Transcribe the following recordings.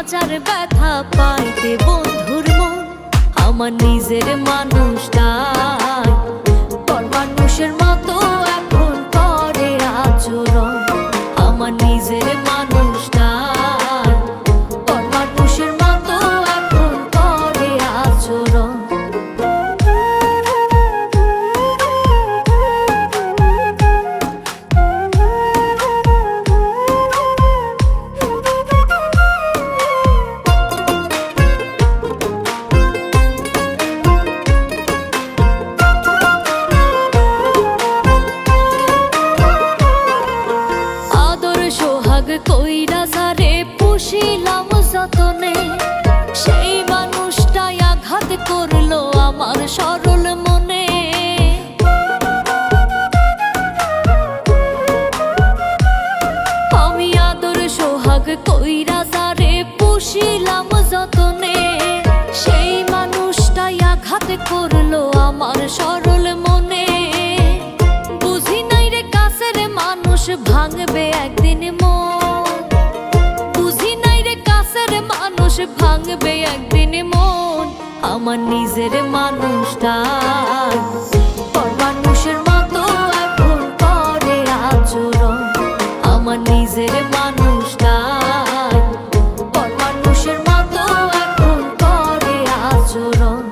হাজার ব্যথা পাইতে বন্ধুর মন আমার নিজের মানুষটাই পর মানুষের মতো এখন করে আচরণ আমার নিজের মানুষটাই পর মানুষের মতো এখন করে আচরণ। কইরা যারে পুষিলাম যতনে সেই মানুষটাই আঘাত করলো আমার সরল মনে। আমি আদর সোহাগ কইরা যারে পুষিলাম যতনে সেই মানুষটাই আঘাত করলো আমার সরল মনে। বুঝি নাই রে কাছের মানুষ ভাঙবে একদিন মন, বুঝি নাই রে কাছের মানুষ ভাঙবে একদিন মন আমার নিজের মানুষটাই পর মানুষের মতো এখন করে আচরণ আমার নিজের মানুষটাই পর মানুষের মতো এখন করে আচরণ।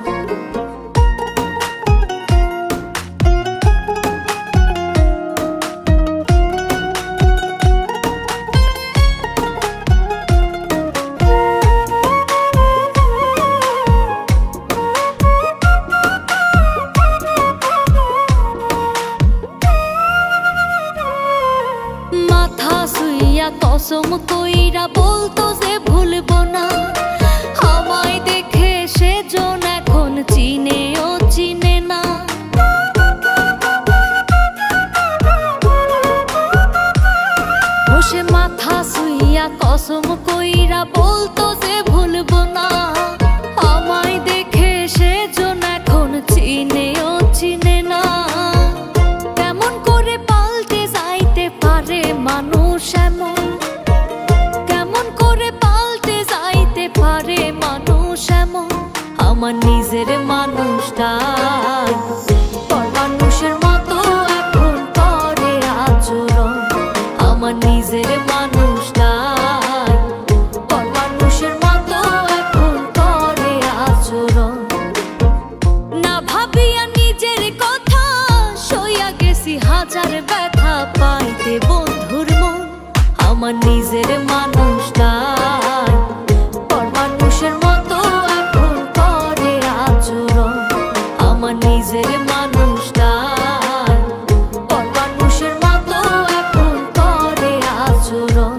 মাথা শুইয়া কসম কইরা বলতো যে ভুলবো না আমায় দেখে সেজন এখন চিনেও চিনে না। বসে মাথা শুইয়া কসম কইরা বলতো যে ভুলবো না আমায় দেখে সেজন এখন চিনেও চিনে না। কেমন করে পাল্টে যাইতে পারে মানুষ এমন, কেমন করে পাল্টে যাইতে পারে মানুষ এমন আমার নিজের মানুষটাই পর মানুষের মতো এখন করে আচরণ আমার নিজের মানুষটাই পর মানুষের মতো এখন করে আচরণ। না ভাবিয়া নিজের কথা সইয়া গেছি হাজার ব্যথা পাইতে বন্ধুর মন আমার নিজের মানুষটাই পর মানুষের মতো এখন করে আচরণ আমার নিজের মানুষটাই পর মানুষের মতো এখন করে আচরণ।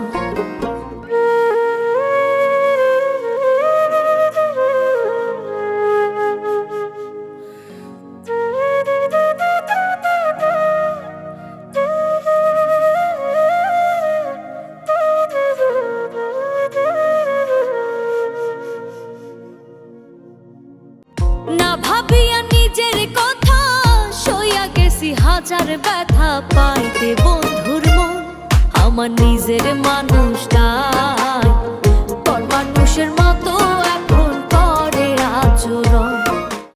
না ভাবিয়া নিজের কথা সইয়া গেছি হাজার ব্যথা পাইতে বন্ধুর মন আমার নিজের মানুষ